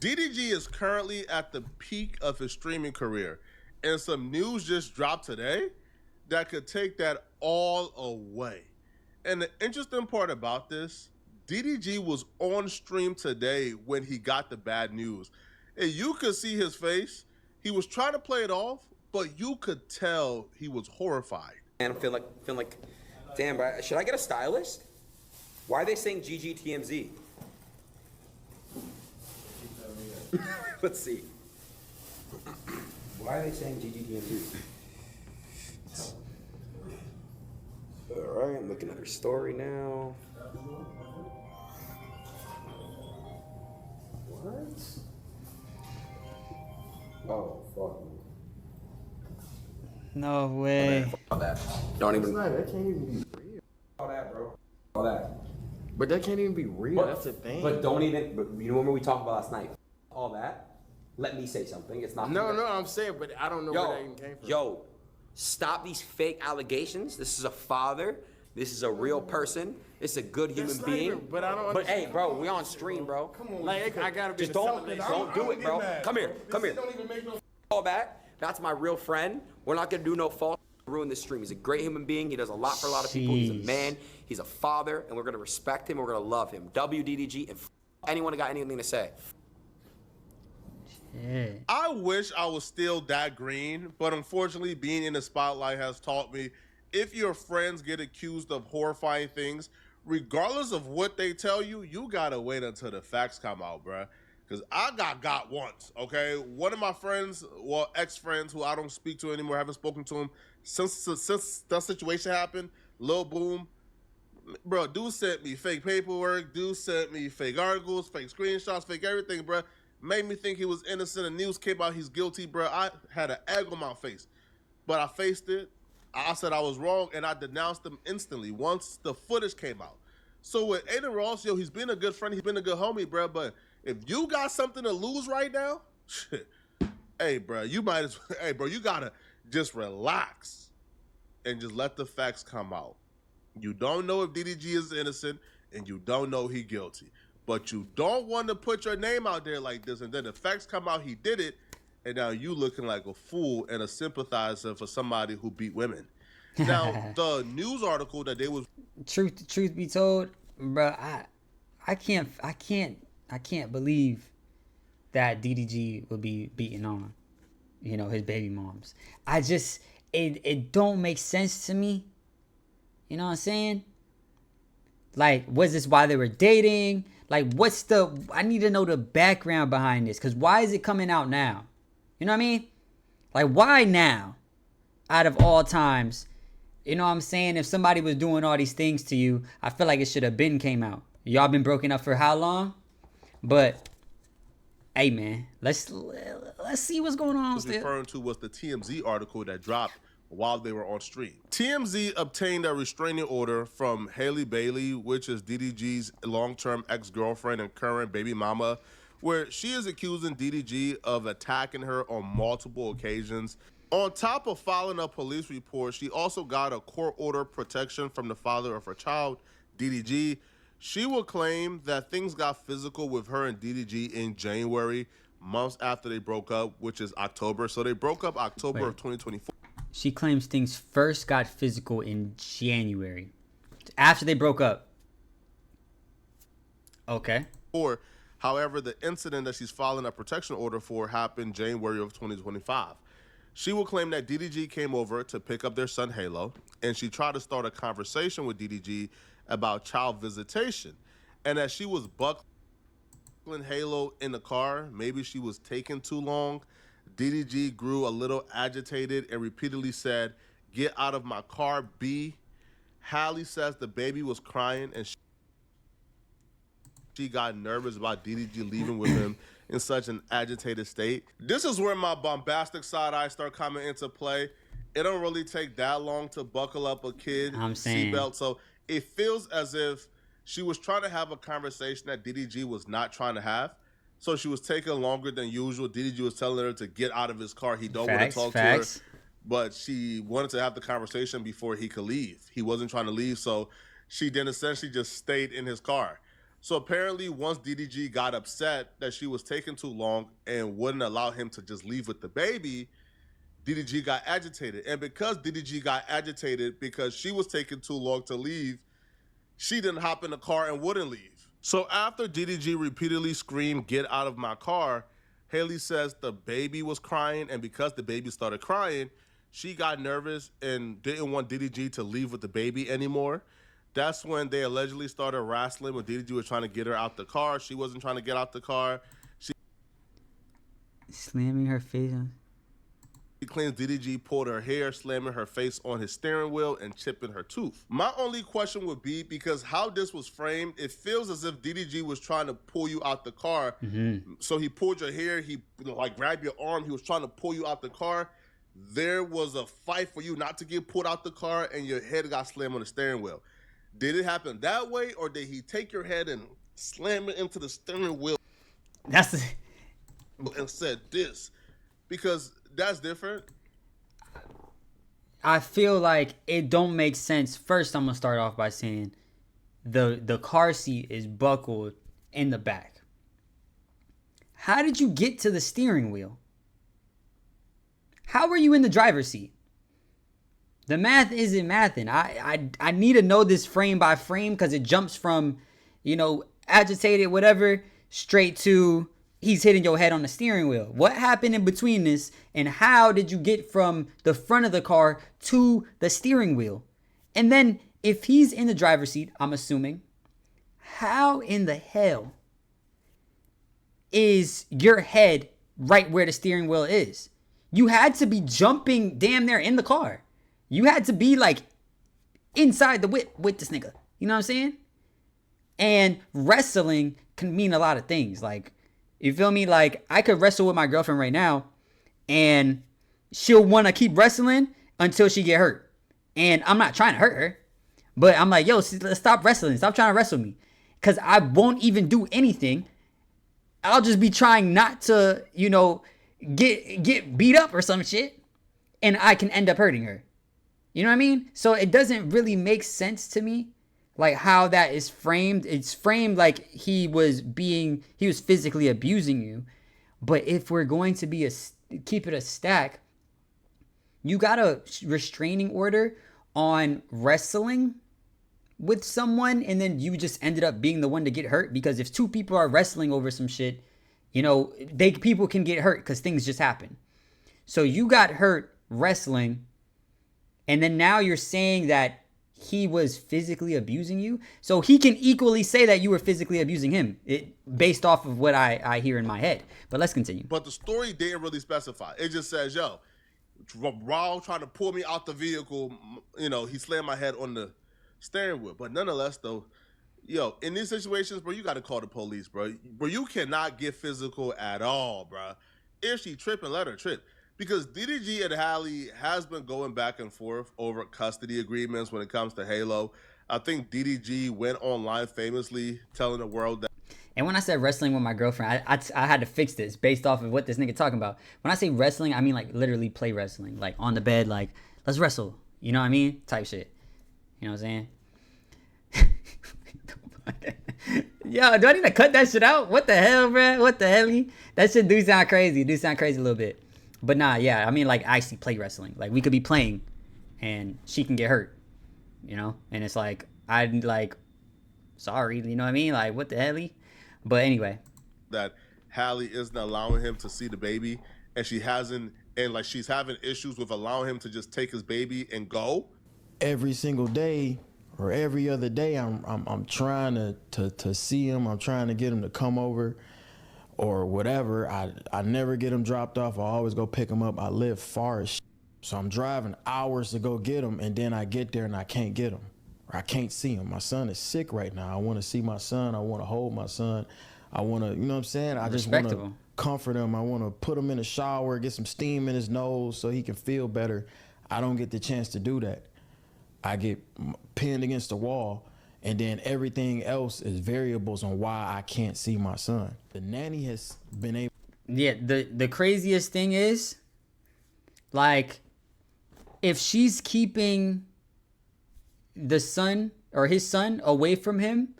DDG is currently at the peak of his streaming career, and some news just dropped today that could take that all away. And the interesting part about this, DDG was on stream today when he got the bad news. And you could see his face. He was trying to play it off, but you could tell he was horrified. And I'm feeling like, damn, bro, should I get a stylist? Why are they saying GGTMZ? Let's see. Why are they saying GGTMZ? All right, I'm looking at her story now. What? Oh, fuck. No way. All that. Don't even. That can't even be real. All that, bro. All that. But that can't even be real. That's the thing. But don't even. But you remember we talked about last night? All that. Let me say something. It's not. No, I'm saying, but I don't know where that even came from. Yo, stop these fake allegations. This is a father. This is a real person. It's a good human being. Even, but I don't. But hey, bro, we on stream, bro. Come on, like I gotta be. Just don't do it, bro. Come here. Don't even make no. All that. That's my real friend. We're not gonna do no false. Ruin this stream. He's a great human being. He does a lot for a lot of people. He's a man. He's a father, and we're gonna respect him. We're gonna love him. WDDG and anyone who got anything to say. Yeah. I wish I was still that green, but unfortunately, being in the spotlight has taught me if your friends get accused of horrifying things, regardless of what they tell you, you gotta wait until the facts come out, bruh. Because I got once, okay? One of my friends, well, ex-friends who I don't speak to anymore, haven't spoken to him since that situation happened, Lil Boom, bro, dude sent me fake paperwork, dude sent me fake articles, fake screenshots, fake everything, bro. Made me think he was innocent. The news came out he's guilty, bro. I had an egg on my face. But I faced it. I said I was wrong, and I denounced him instantly once the footage came out. So with Aiden Ross, yo, he's been a good friend. He's been a good homie, bro. But if you got something to lose right now, shit, hey, bro, you might as well, hey, bro, you got to just relax and just let the facts come out. You don't know if DDG is innocent, and you don't know he guilty. But you don't want to put your name out there like this, and then the facts come out he did it, and now you looking like a fool and a sympathizer for somebody who beat women. Now, the news article that they was Truth be told, bro, I can't believe that DDG will be beating on, his baby moms. It don't make sense to me. You know what I'm saying? Like, was this why they were dating? Like, I need to know the background behind this. Because why is it coming out now? You know what I mean? Like, why now? Out of all times. You know what I'm saying? If somebody was doing all these things to you, I feel like it should have been came out. Y'all been broken up for how long? But, hey, man. Let's see what's going on still. Referring to was the TMZ article that dropped while they were on stream. TMZ obtained a restraining order from Haley Bailey, which is DDG's long-term ex-girlfriend and current baby mama, where she is accusing DDG of attacking her on multiple occasions. On top of filing a police report, she also got a court order protection from the father of her child, DDG. She will claim that things got physical with her and DDG in January, months after they broke up, which is October. So they broke up October of 2024. She claims things first got physical in January, after they broke up. Okay. However, the incident that she's filing a protection order for happened January of 2025. She will claim that DDG came over to pick up their son Halo, and she tried to start a conversation with DDG about child visitation. And as she was buckling Halo in the car, maybe she was taking too long, DDG grew a little agitated and repeatedly said, "Get out of my car, B." Hallie says the baby was crying and she got nervous about DDG leaving with him in such an agitated state. This is where my bombastic side eye start coming into play. It don't really take that long to buckle up a kid seatbelt. So it feels as if she was trying to have a conversation that DDG was not trying to have. So she was taking longer than usual. DDG was telling her to get out of his car. He don't want to talk to her. But she wanted to have the conversation before he could leave. He wasn't trying to leave, so she then essentially just stayed in his car. So apparently, once DDG got upset that she was taking too long and wouldn't allow him to just leave with the baby, DDG got agitated. And because DDG got agitated because she was taking too long to leave, she didn't hop in the car and wouldn't leave. So after DDG repeatedly screamed, "Get out of my car," Haley says the baby was crying, and because the baby started crying, she got nervous and didn't want DDG to leave with the baby anymore. That's when they allegedly started wrestling when DDG was trying to get her out the car. She wasn't trying to get out the car. She Slamming her face on. claims DDG pulled her hair, slamming her face on his steering wheel and chipping her tooth. My only question would be, because how this was framed, it feels as if DDG was trying to pull you out the car. So he pulled your hair, he like grabbed your arm, he was trying to pull you out the car. There was a fight for you not to get pulled out the car, and your head got slammed on the steering wheel. Did it happen that way, or did he take your head and slam it into the steering wheel That's the, and said this? Because that's different. I feel like it don't make sense. First, I'm gonna start off by saying the car seat is buckled in the back. How did you get to the steering wheel? How were you in the driver's seat? The math isn't mathing. I need to know this frame by frame, because it jumps from, agitated, whatever, straight to he's hitting your head on the steering wheel. What happened in between this, and how did you get from the front of the car to the steering wheel? And then if he's in the driver's seat, I'm assuming, how in the hell is your head right where the steering wheel is? You had to be jumping damn near in the car. You had to be like inside the whip with this nigga. You know what I'm saying? And wrestling can mean a lot of things. Like, you feel me? Like, I could wrestle with my girlfriend right now, and she'll want to keep wrestling until she get hurt. And I'm not trying to hurt her, but I'm like, yo, let's stop wrestling. Stop trying to wrestle me. Because I won't even do anything. I'll just be trying not to, get beat up or some shit, and I can end up hurting her. You know what I mean? So it doesn't really make sense to me, like how that is framed. It's framed like he was physically abusing you. But if we're going to keep it a stack, you got a restraining order on wrestling with someone, and then you just ended up being the one to get hurt. Because if two people are wrestling over some shit, people can get hurt because things just happen. So you got hurt wrestling, and then now you're saying that he was physically abusing you. So he can equally say that you were physically abusing him, based off of what I hear in my head. But let's continue. But the story didn't really specify. It just says, yo, Raul trying to pull me out the vehicle, he slammed my head on the steering wheel. But nonetheless, though, yo, in these situations, bro, you got to call the police, bro. Bro, you cannot get physical at all, bro. If she tripping, let her trip. Because DDG and Hallie has been going back and forth over custody agreements when it comes to Halo. I think DDG went online famously telling the world that. And when I said wrestling with my girlfriend, I had to fix this based off of what this nigga talking about. When I say wrestling, I mean like literally play wrestling. Like on the bed, like, let's wrestle. You know what I mean? Type shit. You know what I'm saying? Yo, do I need to cut that shit out? What the hell, bro? What the hell? That shit do sound crazy. Do sound crazy a little bit. But nah, yeah, I mean like actually play wrestling. Like we could be playing and she can get hurt, And it's like, I'm like, sorry, you know what I mean? Like, what the hell? But anyway. That Hallie isn't allowing him to see the baby, and she's having issues with allowing him to just take his baby and go. Every single day or every other day, I'm trying to see him. I'm trying to get him to come over or whatever. I never get him dropped off. I always go pick him up. I live far as shit. So I'm driving hours to go get him, and then I get there and I can't get him. Or I can't see him. My son is sick right now. I want to see my son. I want to hold my son. I want to, you know what I'm saying? I just want to comfort him. I want to put him in the shower, get some steam in his nose so he can feel better. I don't get the chance to do that. I get pinned against the wall, and then everything else is variables on why I can't see my son. The nanny has been able. Yeah, the craziest thing is, like, if she's keeping the son or his son away from him,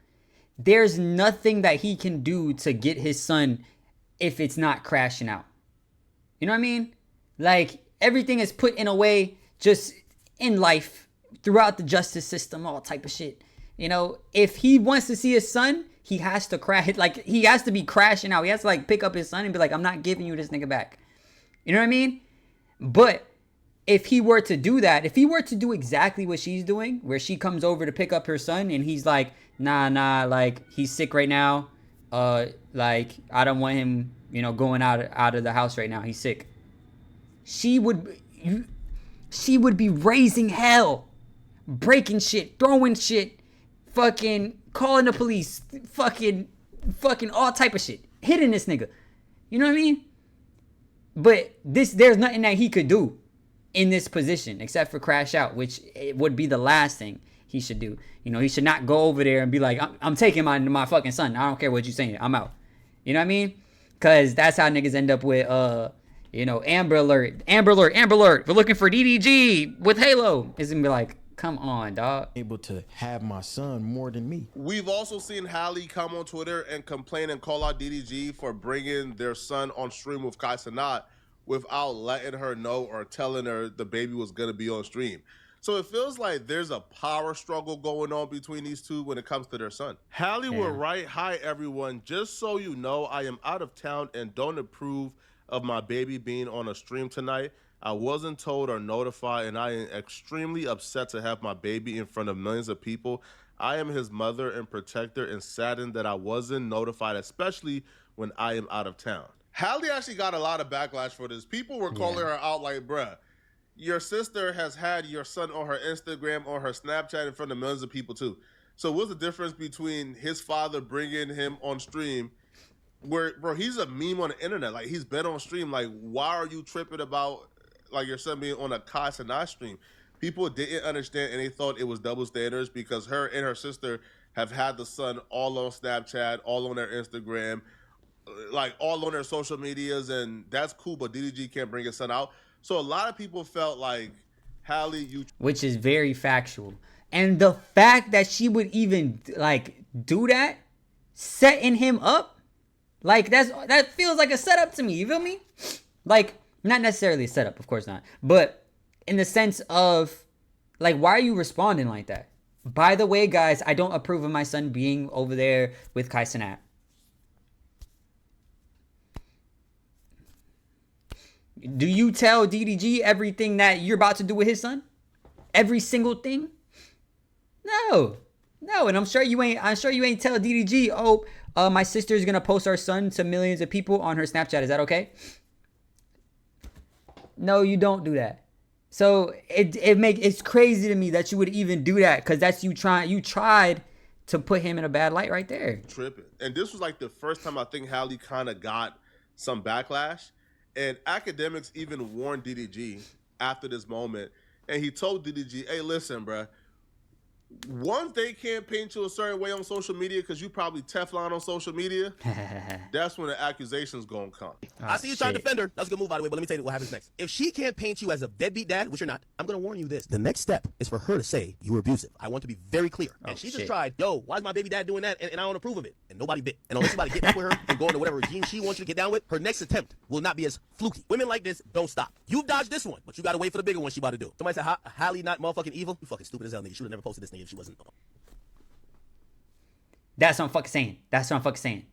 there's nothing that he can do to get his son if it's not crashing out. You know what I mean? Like, everything is put in a way just in life, throughout the justice system, all type of shit. You know, if he wants to see his son, he has to crash. Like, he has to be crashing out. He has to, like, pick up his son and be like, I'm not giving you this nigga back. You know what I mean? But if he were to do that, if he were to do exactly what she's doing, where she comes over to pick up her son and he's like, nah, like, he's sick right now. Like, I don't want him, you know, going out of the house right now. He's sick. She would be raising hell, breaking shit, throwing shit, fucking calling the police, fucking all type of shit, hitting this nigga. You know what I mean? But there's nothing that he could do in this position except for crash out, which it would be the last thing he should do. You know, he should not go over there and be like, I'm taking my fucking son. I don't care what you're saying. I'm out. You know what I mean? Because that's how niggas end up with, you know, Amber Alert. We're looking for DDG with Halo. It's gonna be like, come on, dog. Able to have my son more than me. We've also seen Halle come on Twitter and complain and call out DDG for bringing their son on stream with Kai Cenat without letting her know or telling her the baby was going to be on stream. So it feels like there's a power struggle going on between these two when it comes to their son. Halle will write, "Hi everyone, just so you know, I am out of town and don't approve of my baby being on a stream tonight. I wasn't told or notified, and I am extremely upset to have my baby in front of millions of people. I am his mother and protector and saddened that I wasn't notified, especially when I am out of town." Halle actually got a lot of backlash for this. People were calling her out like, bruh, your sister has had your son on her Instagram, on her Snapchat in front of millions of people too. So what's the difference between his father bringing him on stream where, bro, he's a meme on the internet. Like, he's been on stream. Like, why are you tripping about, like, your son being on a Kai Cenat stream? People didn't understand, and they thought it was double standards because her and her sister have had the son all on Snapchat, all on their Instagram, like, all on their social medias, and that's cool, but DDG can't bring his son out. So a lot of people felt like, Halle, you... Which is very factual. And the fact that she would even, like, do that, setting him up, like, that feels like a setup to me, you feel me? Like, not necessarily a setup, of course not. But in the sense of, like, why are you responding like that? By the way, guys, I don't approve of my son being over there with Kai Cenat. Do you tell DDG everything that you're about to do with his son? Every single thing? No. And I'm sure you ain't tell DDG, my sister's gonna post our son to millions of people on her Snapchat. Is that okay? No, you don't do that. So it's crazy to me that you would even do that, because that's you tried to put him in a bad light right there. Tripping. And this was like the first time I think Halle kind of got some backlash. And academics even warned DDG after this moment. And he told DDG, hey, listen, bruh. Once they can't paint you a certain way on social media because you probably Teflon on social media, that's when the accusation's gonna come. I see you trying to defend her. That's a good move, by the way, but let me tell you what happens next. If she can't paint you as a deadbeat dad, which you're not, I'm going to warn you this. The next step is for her to say you were abusive. I want to be very clear. And she just tried, why is my baby dad doing that? And I don't approve of it. And nobody bit. And unless somebody get back with her and go into whatever regime she wants you to get down with, her next attempt will not be as fluky. Women like this don't stop. You've dodged this one, but you got to wait for the bigger one she about to do. Somebody said, Halle not motherfucking evil? You fucking stupid as hell, nigga. You should have never posted this nigga if she wasn't. That's what I'm fucking saying.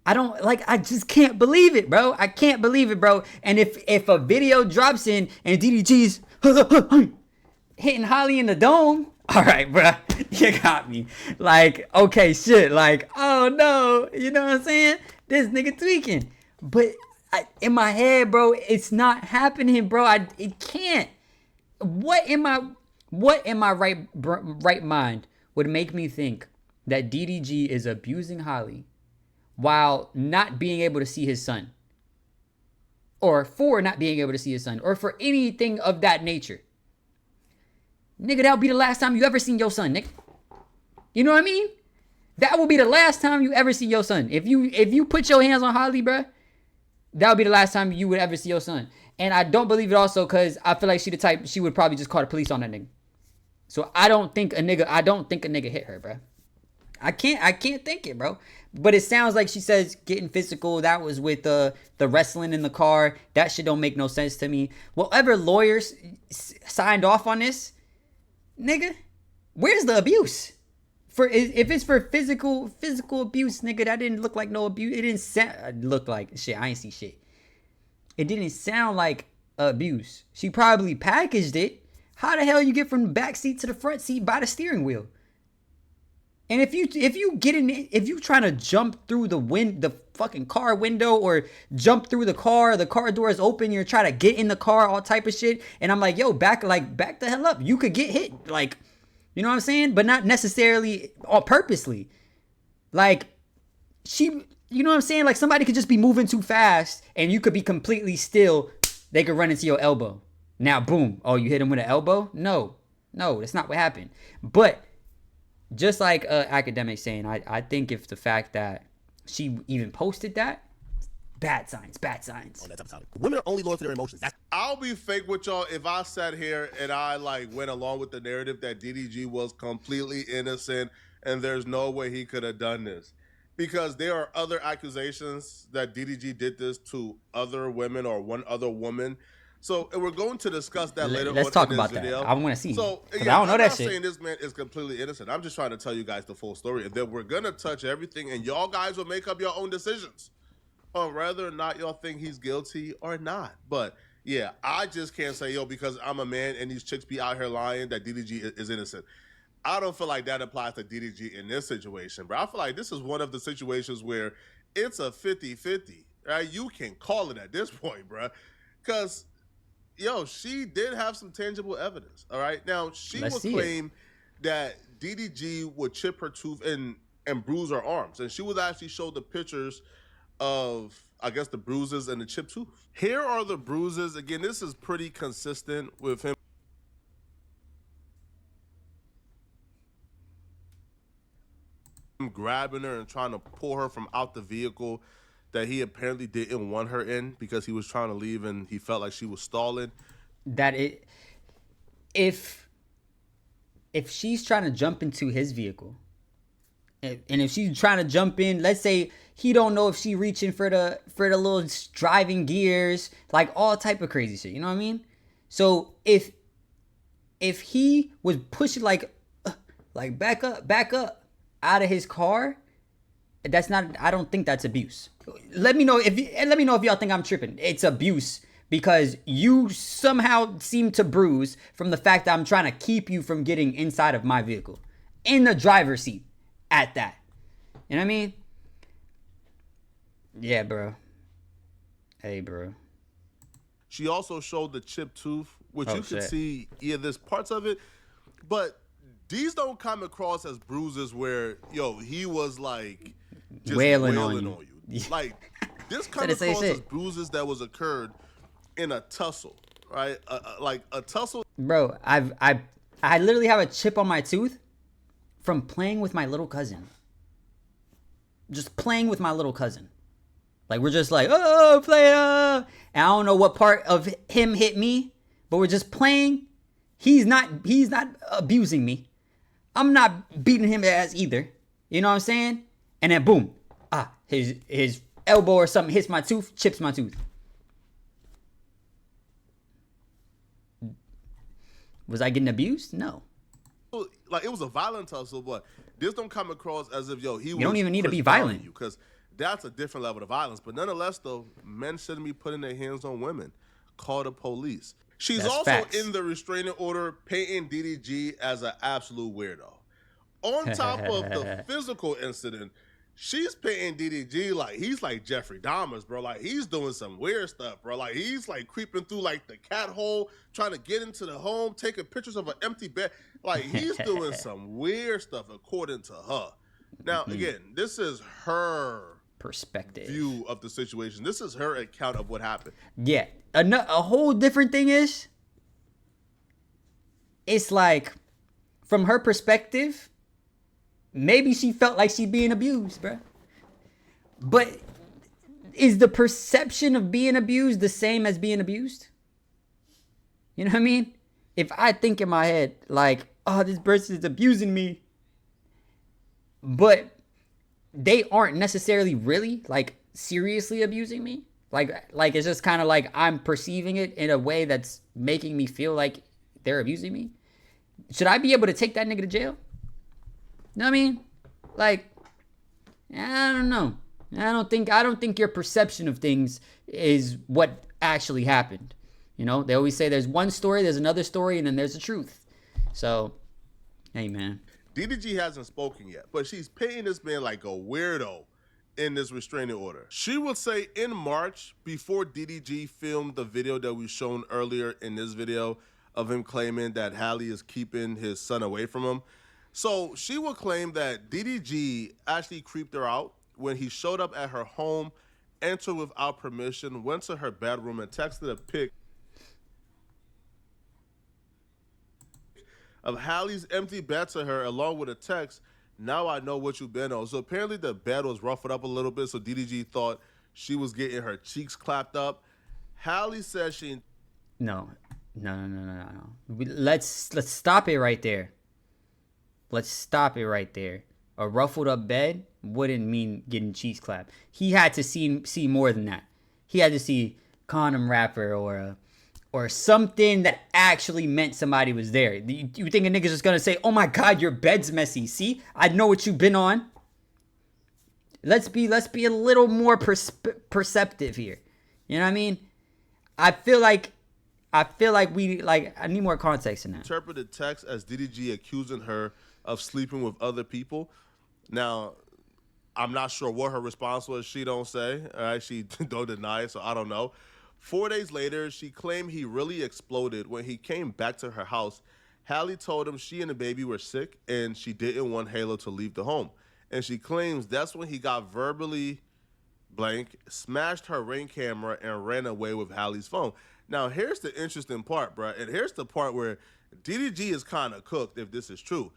I just can't believe it, bro. I can't believe it, bro. And if a video drops in and DDG's hitting Halle in the dome, all right, bro, you got me. Like, okay, shit. Like, oh no, you know what I'm saying? This nigga tweaking. But in my head, bro, it's not happening, bro. It can't. What in my right mind would make me think that DDG is abusing Halle while not being able to see his son, or for not being able to see his son, or for anything of that nature? Nigga, that'll be the last time you ever seen your son, nigga. You know what I mean? That will be the last time you ever see your son. If you put your hands on Halle, bruh, that'll be the last time you would ever see your son. And I don't believe it also because I feel like she the type, she would probably just call the police on that nigga. So I don't think a nigga hit her, bruh. I can't think it, bro. But it sounds like she says getting physical. That was with the wrestling in the car. That shit don't make no sense to me. Whatever lawyers signed off on this, nigga, where's the abuse? If it's for physical abuse, nigga, that didn't look like no abuse. It didn't sound look like shit. I ain't see shit. It didn't sound like abuse. She probably packaged it. How the hell you get from the back seat to the front seat by the steering wheel? And if you trying to jump through the fucking car window or jump through the car door is open, you're trying to get in the car, all type of shit. And I'm like, yo, back the hell up. You could get hit, like, you know what I'm saying? But not necessarily or purposely. Like, you know what I'm saying? Like, somebody could just be moving too fast and you could be completely still. They could run into your elbow. Now, boom. Oh, you hit him with an elbow? No, that's not what happened. But just like academic saying, I think if the fact that she even posted that, bad signs. On that type of topic. Women are only loyal to their emotions. I'll be fake with y'all if I sat here and I went along with the narrative that DDG was completely innocent and there's no way he could have done this. Because there are other accusations that DDG did this to other women or one other woman. So we're going to discuss that later. Let's talk about that. I want to see. So again, I don't know I'm that not shit. saying this man is completely innocent. I'm just trying to tell you guys the full story, and then we're gonna touch everything, and y'all guys will make up your own decisions on whether or not y'all think he's guilty or not. But yeah, I just can't say because I'm a man and these chicks be out here lying that DDG is innocent. I don't feel like that applies to DDG in this situation, bro. I feel like this is one of the situations where it's a 50-50, right? You can call it at this point, bro, because she did have some tangible evidence. All right. Now, she would claim that DDG would chip her tooth and bruise her arms. And she would actually show the pictures of, I guess, the bruises and the chipped tooth. Here are the bruises. Again, this is pretty consistent with him grabbing her and trying to pull her from out the vehicle that he apparently didn't want her in because he was trying to leave and he felt like she was stalling. If she's trying to jump into his vehicle, and if she's trying to jump in, let's say he don't know if she reaching for the little driving gears, like all type of crazy shit, you know what I mean? So if he was pushing like back up out of his car, I don't think that's abuse. Let me know if y'all think I'm tripping. It's abuse because you somehow seem to bruise from the fact that I'm trying to keep you from getting inside of my vehicle, in the driver's seat at that. You know what I mean? Yeah, bro. Hey, bro. She also showed the chipped tooth, which you could see, there's parts of it, but these don't come across as bruises where, he was like just wailing on you. Like, this comes across as bruises that was occurred in a tussle, right? Like a tussle. Bro, I literally have a chip on my tooth from playing with my little cousin. Just playing with my little cousin. Like, we're just like, oh, play, and I don't know what part of him hit me, but we're just playing. He's not abusing me. I'm not beating him ass either. You know what I'm saying? And then boom, his elbow or something hits my tooth, chips my tooth. Was I getting abused? No. Like, it was a violent tussle, but this don't come across as if, he was. You don't even need to be violent. Because that's a different level of violence. But nonetheless, though, men shouldn't be putting their hands on women. Call the police. She's That's also facts. in the restraining order painting DDG as an absolute weirdo. On top of the physical incident, she's painting DDG like he's like Jeffrey Dahmer's, bro. Like, he's doing some weird stuff, bro. Like, he's like creeping through like the cat hole, trying to get into the home, taking pictures of an empty bed. Like, he's doing some weird stuff according to her. Now, again, this is her perspective view of the situation. This is her account of what happened. Yeah. A whole different thing is, it's like, from her perspective, maybe she felt like she being abused, bro. But is the perception of being abused the same as being abused? You know what I mean? If I think in my head, like, oh, this person is abusing me, but they aren't necessarily really like seriously abusing me. Like it's just kind of like I'm perceiving it in a way that's making me feel like they're abusing me. Should I be able to take that nigga to jail? You know what I mean? Like, I don't know. I don't think your perception of things is what actually happened. You know, they always say there's one story, there's another story, and then there's the truth. So, hey man. DDG hasn't spoken yet, but she's painting this man like a weirdo in this restraining order. She would say in March, before DDG filmed the video that we shown earlier in this video of him claiming that Halle is keeping his son away from him. So she would claim that DDG actually creeped her out when he showed up at her home, entered without permission, went to her bedroom and texted a pic of Halle's empty bed to her along with a text, "Now I know what you've been on." So apparently the bed was ruffled up a little bit, so DDG thought she was getting her cheeks clapped up. Halle says she... No. Let's stop it right there. Let's stop it right there. A ruffled up bed wouldn't mean getting cheeks clapped. He had to see more than that. He had to see condom wrapper or something that actually meant somebody was there. You think a nigga's just gonna say, "Oh my God, your bed's messy. See, I know what you've been on." Let's be a little more perceptive here. You know what I mean? I feel like I need more context in that. Interpreted text as DDG accusing her of sleeping with other people. Now, I'm not sure what her response was. She don't say. All right, she don't deny it, so I don't know. 4 days later, she claimed he really exploded when he came back to her house. Halle told him she and the baby were sick and she didn't want Halo to leave the home. And she claims that's when he got verbally blank, smashed her Ring camera, and ran away with Halle's phone. Now, here's the interesting part, bro. And here's the part where DDG is kind of cooked, if this is true.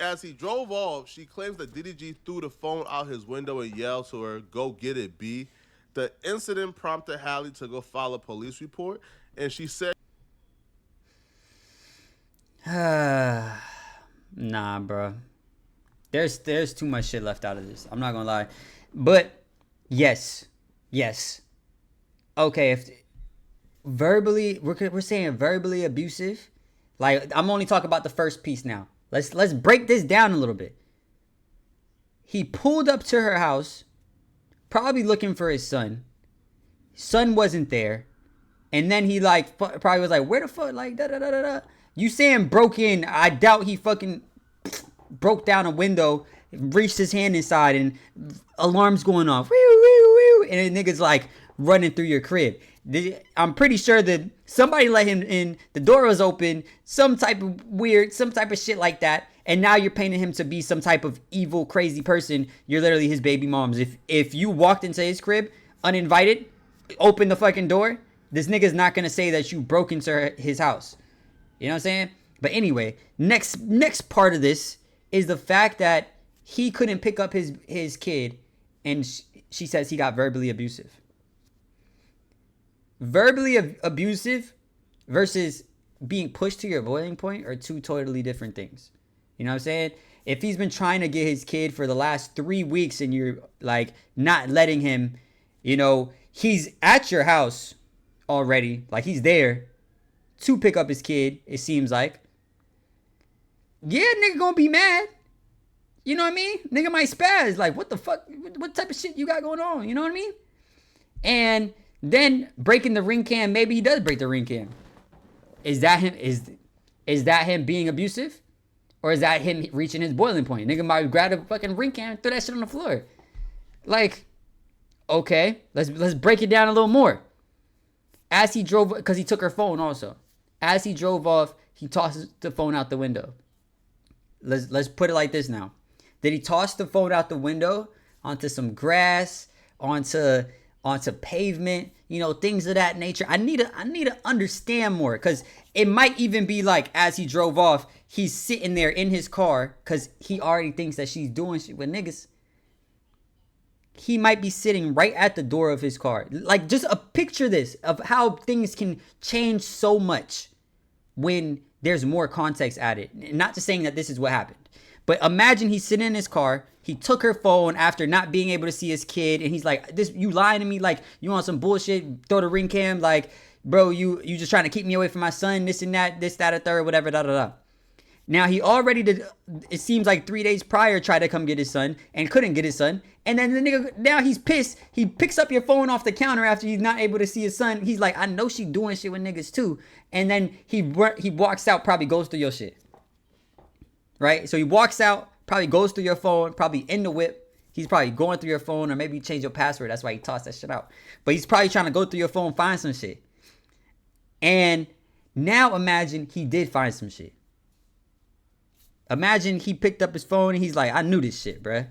As he drove off, she claims that DDG threw the phone out his window and yelled to her, "Go get it, B." The incident prompted Halle to go file a police report, and she said... Nah, bro. There's too much shit left out of this. I'm not gonna lie. But, yes. Okay, if... verbally, we're saying verbally abusive. Like, I'm only talking about the first piece now. Let's break this down a little bit. He pulled up to her house, probably looking for his son. Son wasn't there, and then he like probably was like, "Where the fuck?" Like da da da da da. You saying broke in? I doubt he fucking broke down a window, reached his hand inside, and alarms going off. Woo, woo, woo, and the nigga's like running through your crib. I'm pretty sure that somebody let him in, the door was open, some type of shit like that, and now you're painting him to be some type of evil, crazy person. You're literally his baby mom's. If you walked into his crib uninvited, opened the fucking door, this nigga's not gonna say that you broke into his house. You know what I'm saying? But anyway, next part of this is the fact that he couldn't pick up his kid, and she says he got verbally abusive. Verbally abusive versus being pushed to your boiling point are two totally different things. You know what I'm saying? If he's been trying to get his kid for the last 3 weeks and you're like not letting him, you know, he's at your house already, like he's there to pick up his kid, it seems like. Yeah, nigga gonna be mad. You know what I mean? Nigga might spaz. Like, what the fuck? What type of shit you got going on? You know what I mean? And then breaking the ring cam, maybe he does break the ring cam. Is that him? Is that him being abusive? Or is that him reaching his boiling point? Nigga might grab a fucking ring cam and throw that shit on the floor. Like, okay, let's break it down a little more. As he drove, because he took her phone also. As he drove off, he tosses the phone out the window. Let's put it like this now. Did he toss the phone out the window onto some grass, onto pavement, you know, things of that nature? I need to understand more, because it might even be like as he drove off, he's sitting there in his car because he already thinks that she's doing shit with niggas. He might be sitting right at the door of his car. Like, just picture this of how things can change so much when there's more context added. Not just saying that this is what happened, But imagine he's sitting in his car. He took her phone after not being able to see his kid, and he's like, "This, you lying to me? Like, you want some bullshit? Throw the ring cam? Like, bro, you just trying to keep me away from my son? This and that, this, that, a third, whatever, da da da." Now he already did. It seems like 3 days prior tried to come get his son and couldn't get his son. And then the nigga, now he's pissed. He picks up your phone off the counter after he's not able to see his son. He's like, I know she doing shit with niggas too. And then he walks out, probably goes through your shit. Right? So he walks out, probably goes through your phone, probably in the whip. He's probably going through your phone, or maybe you change your password. That's why he tossed that shit out. But he's probably trying to go through your phone, find some shit. And now imagine he did find some shit. Imagine he picked up his phone and he's like, I knew this shit, bruh.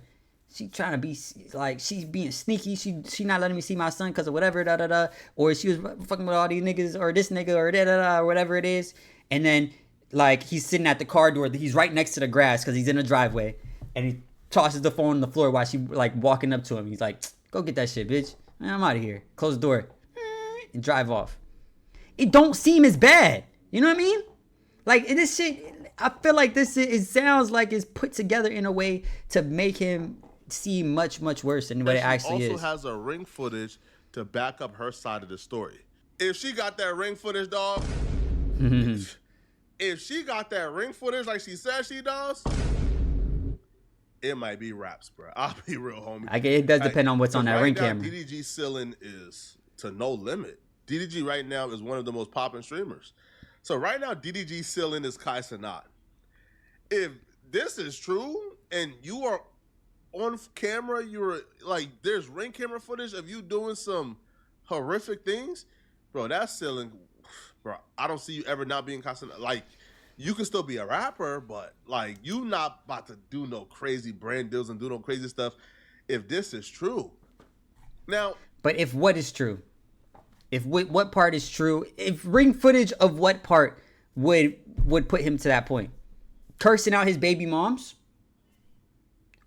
She trying to be like, she's being sneaky. She not letting me see my son because of whatever, da da da. Or she was fucking with all these niggas, or this nigga, or da da da, or whatever it is. And then, like, he's sitting at the car door. He's right next to the grass because he's in the driveway. And he tosses the phone on the floor while she, like, walking up to him. He's like, go get that shit, bitch. Man, I'm out of here. Close the door. And drive off. It don't seem as bad. You know what I mean? Like, this shit, I feel like this, it sounds like it's put together in a way to make him seem much, much worse than what it actually is. She also has a ring footage to back up her side of the story. If she got that ring footage, dog, if she got that ring footage like she said she does, it might be raps, bro. I'll be real, homie. It does depend on what's on that ring camera. DDG ceiling is to no limit. DDG right now is one of the most popping streamers. So right now, DDG ceiling is Kai Cenat. If this is true and you are on camera, you're like, there's ring camera footage of you doing some horrific things, bro, that ceiling, bro, I don't see you ever not being Kai Cenat. Like, you can still be a rapper, but like, you not about to do no crazy brand deals and do no crazy stuff if this is true. Now, but if what is true? If what part is true? If ring footage of what part would put him to that point? Cursing out his baby moms?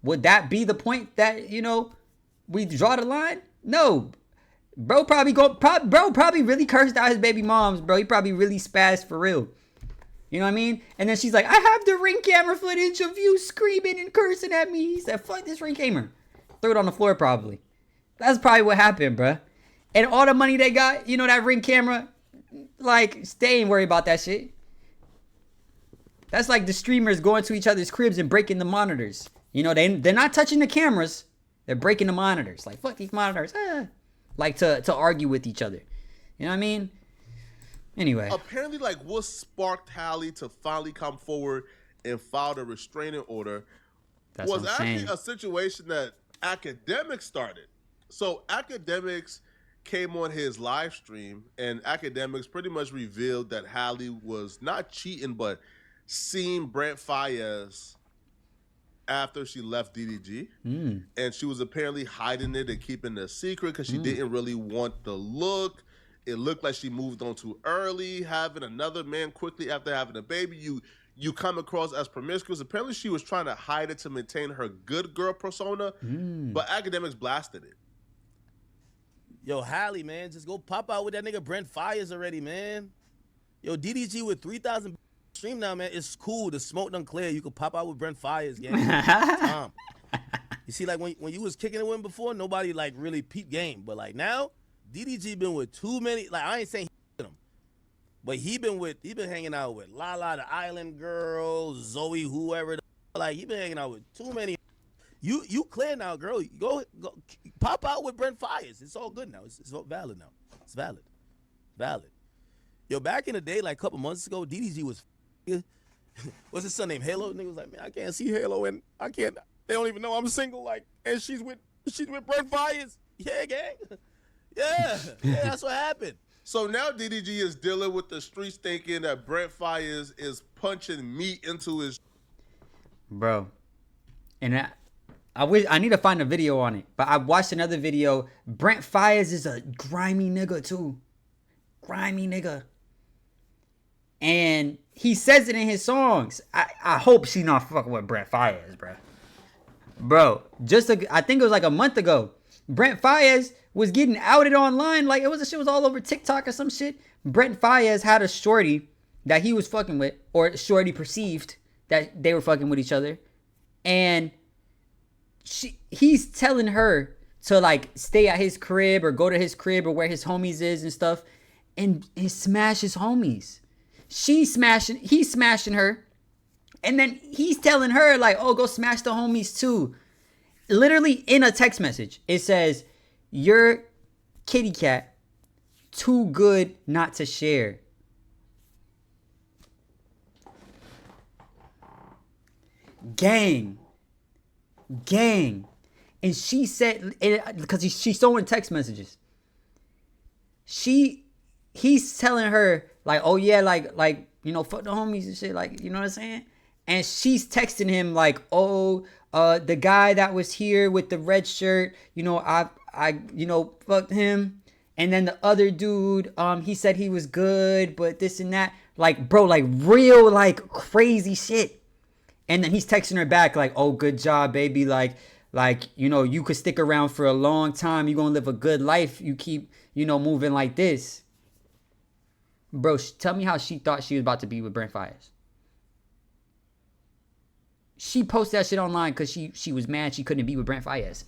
Would that be the point that, you know, we draw the line? No. Bro probably really cursed out his baby moms, bro. He probably really spazzed for real. You know what I mean? And then she's like, I have the ring camera footage of you screaming and cursing at me. He said, fuck this ring camera. Threw it on the floor probably. That's probably what happened, bro. And all the money they got, you know, that ring camera, like, they ain't worried about that shit. That's like the streamers going to each other's cribs and breaking the monitors. You know, they're not touching the cameras. They're breaking the monitors. Like, fuck these monitors. Like, to argue with each other. You know what I mean? Anyway. Apparently, like, what sparked Halle to finally come forward and file a restraining order was actually a situation that Academics started. So Academics came on his live stream, and Academics pretty much revealed that Halle was not cheating, but seeing Brent Faiyaz after she left DDG. And she was apparently hiding it and keeping it a secret because she didn't really want the look. It looked like she moved on too early, having another man quickly after having a baby. You come across as promiscuous. Apparently she was trying to hide it to maintain her good girl persona, but Academics blasted it. Yo, Halle, man, just go pop out with that nigga Brent Faiyaz already, man. Yo, DDG with 3,000 stream now, man. It's cool. The smoke done clear. You can pop out with Brent Faiyaz, gang. You see, like, when you was kicking it with him before, nobody, like, really peep game. But, like, now, DDG been with too many. Like, I ain't saying he with him, but he been hanging out with Lala, the Island Girl, Zoe, whoever. Like, he been hanging out with too many. You clear now, girl. Go pop out with Brent Faiyaz. It's all good now. It's valid now. It's valid. Yo, back in the day, like a couple months ago, DDG was what's his son named Halo? Nigga was like, man, I can't see Halo and I can't. They don't even know I'm single. Like, and she's with Brent Faiyaz. Yeah, gang. Yeah, that's what happened. So now DDG is dealing with the streets thinking that Brent Faiyaz is punching meat into his. Bro, and I need to find a video on it, but I watched another video. Brent Faiyaz is a grimy nigga too. Grimy nigga. And he says it in his songs. I hope she not fucking with Brent Faiyaz, bro. Bro, I think it was like a month ago. Brent Faiyaz was getting outed online. Like, shit was all over TikTok or some shit. Brent Faiyaz had a shorty that he was fucking with, or shorty perceived that they were fucking with each other. and he's telling her to like stay at his crib or go to his crib or where his homies is and stuff, and smash his homies. He's smashing her, and then he's telling her like, oh, go smash the homies too. Literally in a text message, it says, "Your kitty cat too good not to share." Gang. And she said, because she's showing text messages. He's telling her like, oh yeah, like you know, fuck the homies and shit, like, you know what I'm saying? And she's texting him like, oh, the guy that was here with the red shirt, you know, I you know, fucked him. And then the other dude, he said he was good, but this and that. Like, bro, like real like crazy shit. And then he's texting her back like, oh, good job, baby. Like, you know, you could stick around for a long time. You're going to live a good life. You keep, you know, moving like this. Bro, tell me how she thought she was about to be with Brent Faiyaz. She posted that shit online because she was mad she couldn't be with Brent Faiyaz.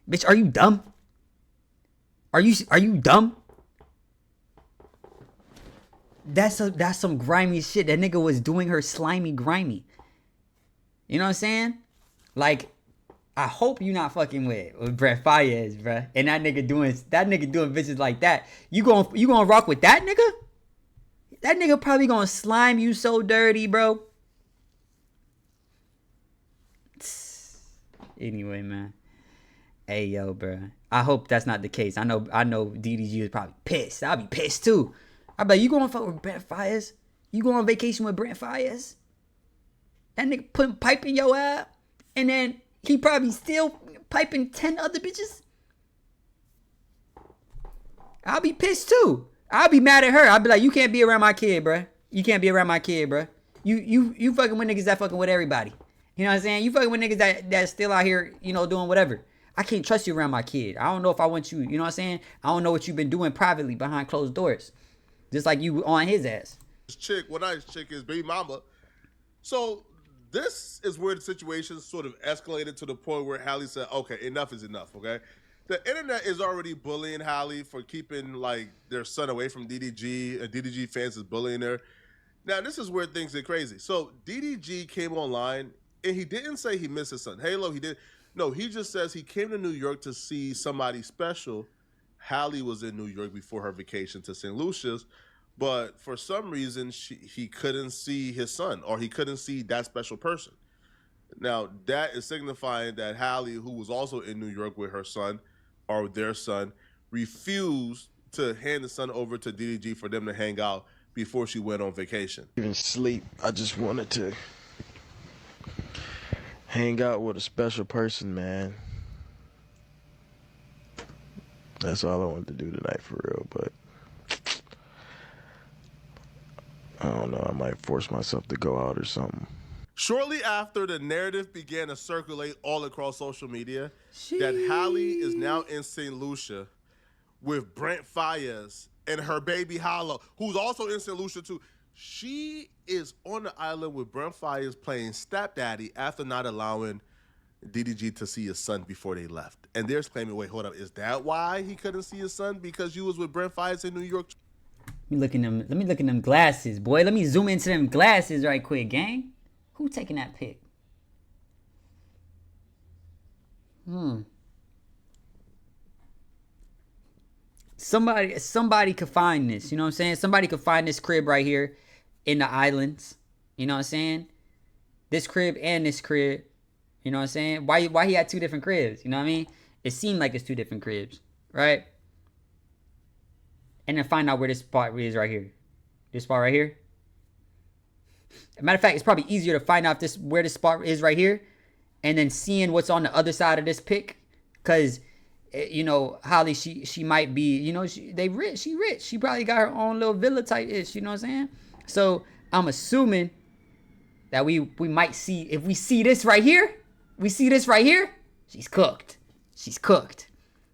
Bitch, are you dumb? Are you dumb? That's some grimy shit. That nigga was doing her slimy grimy. You know what I'm saying? Like, I hope you not fucking with Brent Faiyaz, bruh. And that nigga doing bitches like that. You gonna rock with that nigga? That nigga probably gonna slime you so dirty, bro. Anyway, man. Hey, yo, bruh. I hope that's not the case. I know DDG is probably pissed. I'll be pissed too. I'll be like, you going fuck with Brent Faiyaz? You going on vacation with Brent Faiyaz? That nigga putting pipe in your ass, and then he probably still piping 10 other bitches? I'll be pissed too. I'll be mad at her. I'll be like, you can't be around my kid, bruh. You can't be around my kid, bruh. You fucking with niggas that fucking with everybody. You know what I'm saying? You fucking with niggas that's still out here, you know, doing whatever. I can't trust you around my kid. I don't know if I want you, you know what I'm saying? I don't know what you've been doing privately behind closed doors. Just like you on his ass. This chick, what nice chick is baby mama. So this is where the situation sort of escalated to the point where Halle said, okay, enough is enough, okay? The internet is already bullying Halle for keeping like their son away from DDG, and DDG fans is bullying her. Now, this is where things get crazy. So DDG came online, and he didn't say he missed his son. Halo, he did. No, he just says he came to New York to see somebody special. Halle was in New York before her vacation to St. Lucia's, but for some reason, he couldn't see his son, or he couldn't see that special person. Now, that is signifying that Halle, who was also in New York with her son, or their son, refused to hand the son over to DDG for them to hang out before she went on vacation. Even sleep, I just wanted to hang out with a special person, man. That's all I wanted to do tonight, for real, but I don't know, I might force myself to go out or something. Shortly after, the narrative began to circulate all across social media that Halle is now in St. Lucia with Brent Faiyaz and her baby Hollow, who's also in St. Lucia too. She is on the island with Brent Faiyaz playing stepdaddy after not allowing DDG to see his son before they left. And they're claiming, wait, hold up, is that why he couldn't see his son? Because you was with Brent Faiyaz in New York? Let me look in them glasses, boy. Let me zoom into them glasses right quick, gang. Who taking that pic? Somebody could find this, you know what I'm saying? Somebody could find this crib right here in the islands. You know what I'm saying? This crib and this crib. You know what I'm saying? Why he had two different cribs? You know what I mean? It seemed like it's two different cribs, right? And then find out where this spot is right here. This spot right here. As a matter of fact, it's probably easier to find out where this spot is right here, and then seeing what's on the other side of this pic, because you know, Halle, she might be, you know, she rich. She probably got her own little villa type ish. You know what I'm saying? So I'm assuming that we might see, if we see this right here, she's cooked. She's cooked.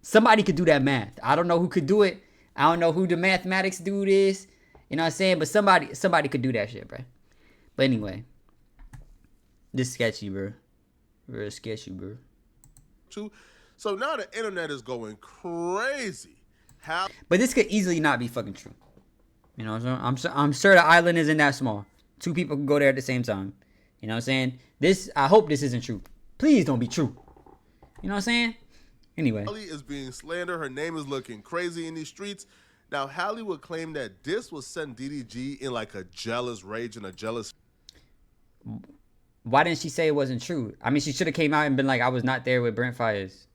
Somebody could do that math. I don't know who could do it. I don't know who the mathematics dude is. You know what I'm saying? But somebody could do that shit, bro. But anyway, This sketchy, bro. Real sketchy, bro. So now the internet is going crazy. How? But this could easily not be fucking true. You know what I'm saying? I'm sure the island isn't that small. 2 people can go there at the same time. You know what I'm saying? I hope this isn't true. Please don't be true. You know what I'm saying? Anyway. Halle is being slandered. Her name is looking crazy in these streets. Now, Halle would claim that this was sent DDG in like a jealous rage and a jealous. Why didn't she say it wasn't true? I mean, she should have came out and been like, I was not there with Brent Faiyaz.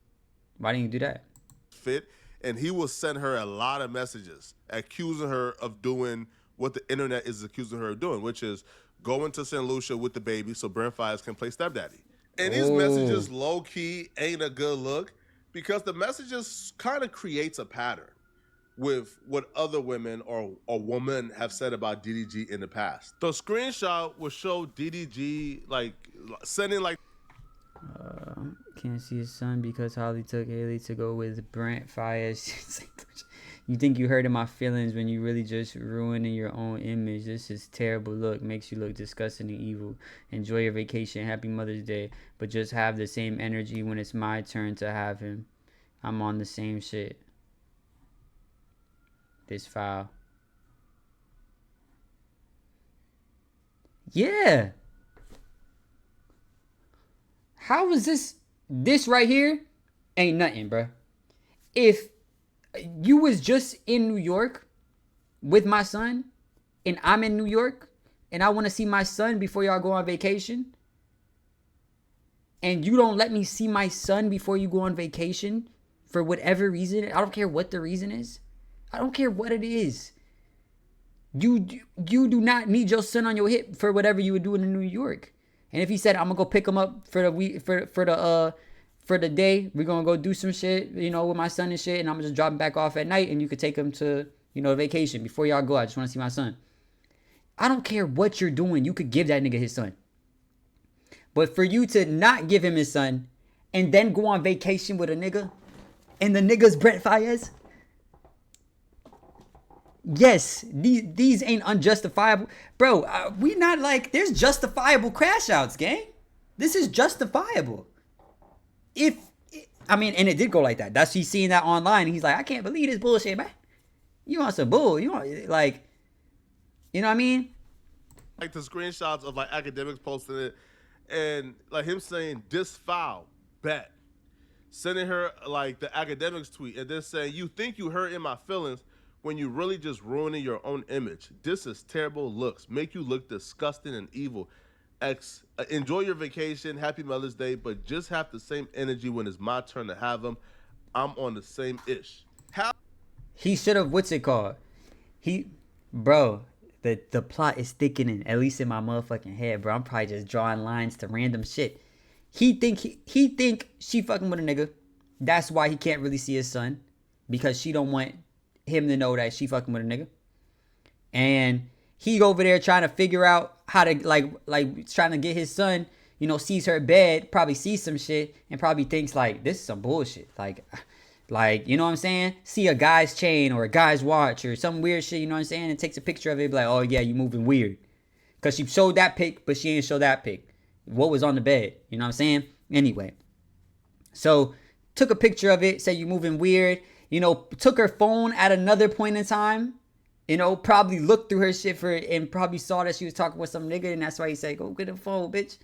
Why didn't you do that? Fit. And he will send her a lot of messages accusing her of doing what the internet is accusing her of doing, which is going to St. Lucia with the baby so Brent Faiyaz can play stepdaddy. And these messages low-key ain't a good look because the messages kind of creates a pattern with what other women or women have said about DDG in the past. The screenshot will show DDG like sending like Can't see his son because Holly took Haley to go with Brent Faiyaz. You think you hurting my feelings when you really just ruining your own image. This is terrible look. Makes you look disgusting and evil. Enjoy your vacation. Happy Mother's Day. But just have the same energy when it's my turn to have him. I'm on the same shit. This foul. Yeah. How is this? This right here ain't nothing, bruh. If you was just in New York with my son and I'm in New York and I want to see my son before y'all go on vacation and you don't let me see my son before you go on vacation for whatever reason, I don't care what the reason is. I don't care what it is. You do not need your son on your hip for whatever you were doing in New York. And if he said, I'm gonna go pick him up for the week for the day, we're gonna go do some shit, you know, with my son and shit, and I'm gonna just drop him back off at night and you could take him to, you know, vacation before y'all go. I just wanna see my son. I don't care what you're doing, you could give that nigga his son. But for you to not give him his son and then go on vacation with a nigga and the nigga's Brent Faiyaz, yes, these ain't unjustifiable. Bro, we not like, there's justifiable crash outs, gang. This is justifiable. I mean, and it did go like that. That's he's seeing that online. And he's like, I can't believe this bullshit, man. You want some bull. You want, like, you know what I mean? the screenshots of like academics posting it and like him saying this foul, bet. Sending her like the academics tweet and then saying, you think you hurt in my feelings when you really just ruining your own image. This is terrible looks. Make you look disgusting and evil. Enjoy your vacation. Happy Mother's Day. But just have the same energy when it's my turn to have them. I'm on the same ish. He should have, what's it called? Bro, the plot is thickening, at least in my motherfucking head, bro. I'm probably just drawing lines to random shit. He think she fucking with a nigga. That's why he can't really see his son. Because she don't want him to know that she fucking with a nigga. And he over there trying to figure out how to like trying to get his son, you know, sees her bed, probably sees some shit and probably thinks like this is some bullshit. Like, you know what I'm saying? See a guy's chain or a guy's watch or some weird shit, you know what I'm saying? And takes a picture of it, be like, oh yeah, you moving weird. Cause she showed that pic, but she ain't show that pic. What was on the bed, you know what I'm saying? Anyway. So took a picture of it, said you moving weird. You know, took her phone at another point in time. You know, probably looked through her shit for it and probably saw that she was talking with some nigga, and that's why he said, go get a phone, bitch.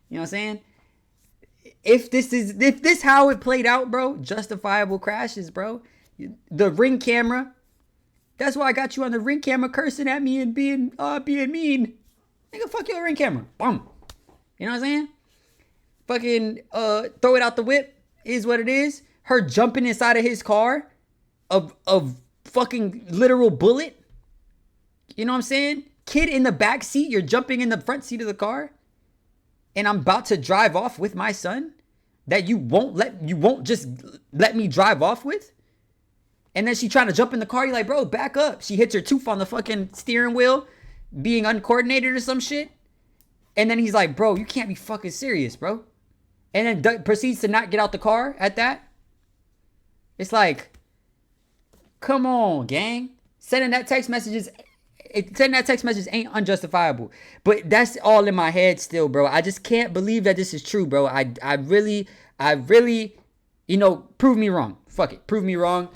You know what I'm saying? If this how it played out, bro, justifiable crashes, bro. The Ring camera. That's why I got you on the Ring camera cursing at me and being mean. Nigga, fuck your Ring camera. Boom. You know what I'm saying? Fucking throw it out the whip is what it is. Her jumping inside of his car of fucking literal bullet. You know what I'm saying? Kid in the back seat, you're jumping in the front seat of the car. And I'm about to drive off with my son that you won't just let me drive off with. And then she trying to jump in the car. You're like, bro, back up. She hits her tooth on the fucking steering wheel, being uncoordinated or some shit. And then he's like, bro, you can't be fucking serious, bro. And then proceeds to not get out the car at that. It's like, come on, gang. Sending that text messages Sending that text message ain't unjustifiable. But that's all in my head still, bro. I just can't believe that this is true, bro. I really, you know, prove me wrong. Fuck it. Prove me wrong.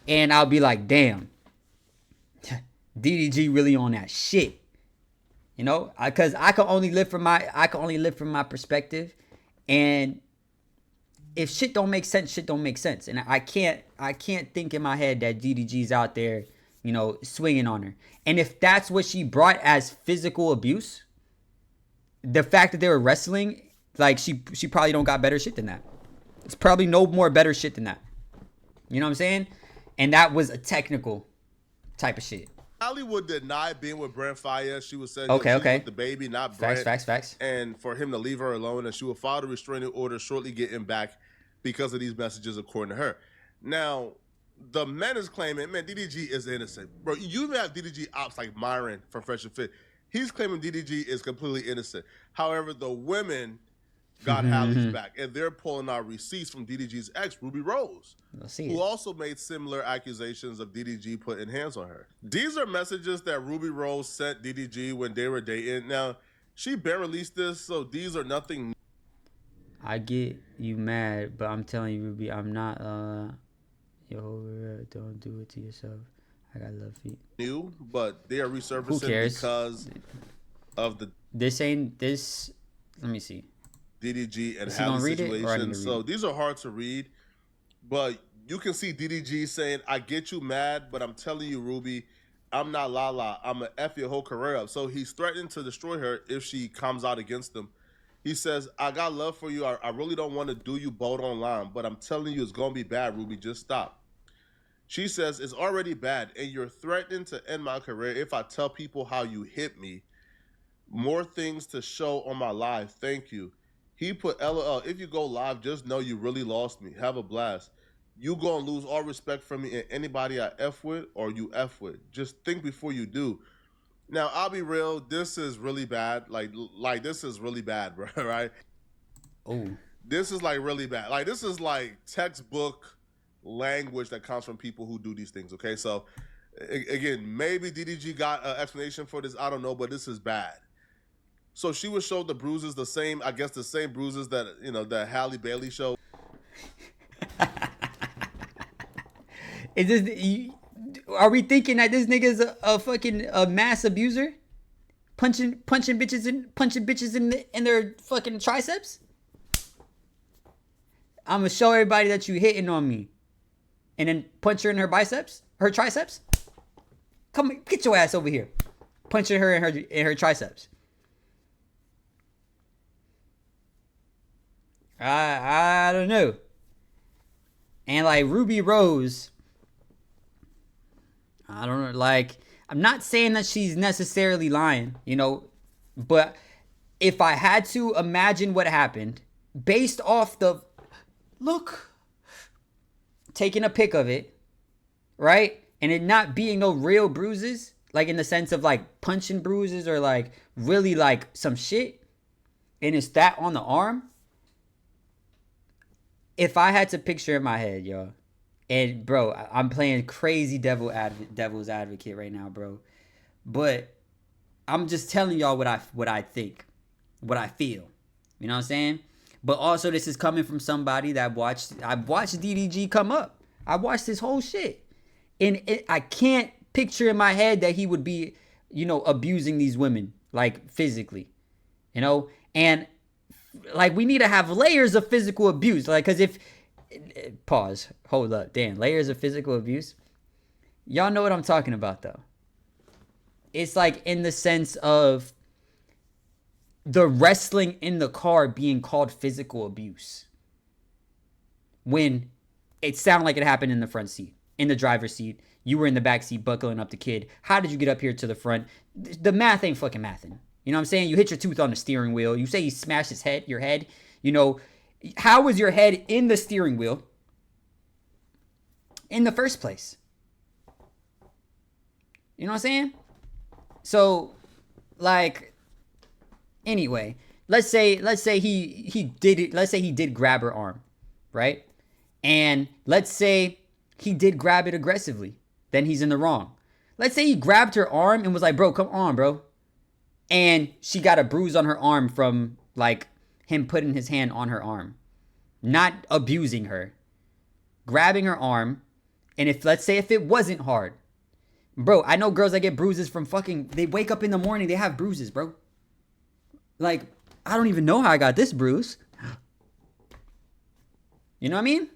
And I'll be like, damn. DDG really on that shit. You know? Because I can only live from my perspective. And if shit don't make sense, shit don't make sense. And I can't think in my head that DDG's out there, you know, swinging on her. And if that's what she brought as physical abuse, the fact that they were wrestling, like, she probably don't got better shit than that. It's probably no more better shit than that. You know what I'm saying? And that was a technical type of shit. Holly would deny being with Brent Faiyaz. She was saying, okay. with the baby, not Brent. Facts. And for him to leave her alone, and she would file a restraining order shortly getting back because of these messages, according to her. Now, the men is claiming, man, DDG is innocent. Bro, you even have DDG ops like Myron from Fresh and Fit. He's claiming DDG is completely innocent. However, the women got Hallie's back, and they're pulling out receipts from DDG's ex, Ruby Rose, who also made similar accusations of DDG putting hands on her. These are messages that Ruby Rose sent DDG when they were dating. Now, she been released this, so these are nothing. I get you mad, but I'm telling you, Ruby, I'm not, don't do it to yourself. I got love feet. New, but they are resurfacing because of the... Let me see. DDG and Hallie situation. So these are hard to read, but you can see DDG saying, I get you mad, but I'm telling you, Ruby, I'm not Lala. I'm going to F your whole career up. So he's threatening to destroy her if she comes out against him. He says, I got love for you. I really don't want to do you both online, but I'm telling you, it's going to be bad, Ruby. Just stop. She says, it's already bad, and you're threatening to end my career if I tell people how you hit me. More things to show on my live. Thank you. He put, LOL, if you go live, just know you really lost me. Have a blast. You gonna lose all respect from me and anybody I F with or you F with. Just think before you do. Now, I'll be real. This is really bad. Like this is really bad, bro, right? Oh. This is, like, really bad. Like, this is, like, textbook language that comes from people who do these things, okay? So, again, maybe DDG got an explanation for this. I don't know, but this is bad. So she was showed the bruises, the same bruises that, you know, that Halle Bailey showed. Are we thinking that this nigga's a fucking mass abuser? Punching bitches in their fucking triceps? I'm gonna show everybody that you hitting on me. And then punch her in her triceps? Come get your ass over here. Punching her in her triceps. I don't know. And like Ruby Rose, I don't know, like, I'm not saying that she's necessarily lying, you know, but if I had to imagine what happened based off the look, taking a pic of it, right? And it not being no real bruises, like in the sense of like punching bruises or like really like some shit, and it's that on the arm. If I had to picture in my head, yo, and bro, I'm playing crazy devil's advocate right now, bro, but I'm just telling y'all what I think, what I feel. You know what I'm saying? But also, this is coming from somebody that I watched DDG come up. I watched this whole shit, and I can't picture in my head that he would be, you know, abusing these women like physically, you know, and. Like, we need to have layers of physical abuse. Like, because hold up, damn, layers of physical abuse. Y'all know what I'm talking about, though. It's like in the sense of the wrestling in the car being called physical abuse. When it sounded like it happened in the front seat, in the driver's seat. You were in the back seat buckling up the kid. How did you get up here to the front? The math ain't fucking mathing. You know what I'm saying? You hit your tooth on the steering wheel. You say you smashed your head. You know, how was your head in the steering wheel in the first place? You know what I'm saying? So, like, anyway, let's say he did it. Let's say he did grab her arm, right? And let's say he did grab it aggressively. Then he's in the wrong. Let's say he grabbed her arm and was like, bro, come on, bro. And she got a bruise on her arm from like him putting his hand on her arm. Not abusing her. Grabbing her arm. And if, let's say if it wasn't hard. Bro, I know girls that get bruises from fucking, they wake up in the morning, they have bruises, bro. Like, I don't even know how I got this bruise. You know what I mean?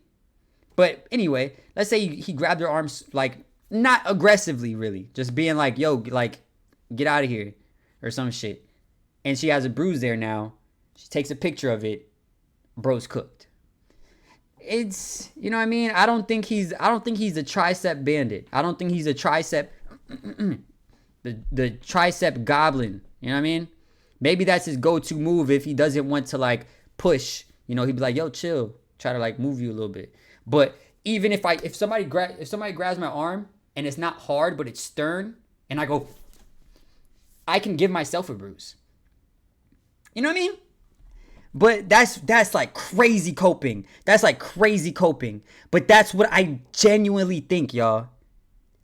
But anyway, let's say he grabbed her arms, like, not aggressively, really. Just being like, yo, like, get out of here. Or some shit. And she has a bruise there now. She takes a picture of it. Bro's cooked. It's, you know what I mean? I don't think he's a tricep bandit. I don't think he's a tricep, the tricep goblin. You know what I mean? Maybe that's his go-to move if he doesn't want to like push. You know, he'd be like, yo, chill. Try to like move you a little bit. But even if somebody grabs my arm and it's not hard, but it's stern, and I go, I can give myself a bruise. You know what I mean? But that's like crazy coping. That's like crazy coping. But that's what I genuinely think, y'all.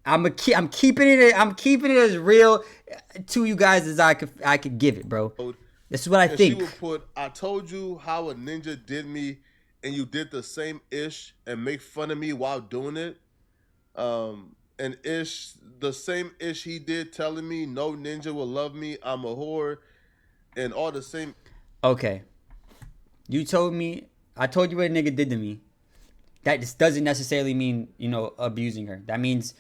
I'm keeping it as real to you guys as I could give it, bro. This is what I think. She would put, I told you how a ninja did me, and you did the same ish and make fun of me while doing it. And ish, the same ish he did, telling me no ninja will love me, I'm a whore, and all the same. Okay. I told you what a nigga did to me. That just doesn't necessarily mean, you know, abusing her. That means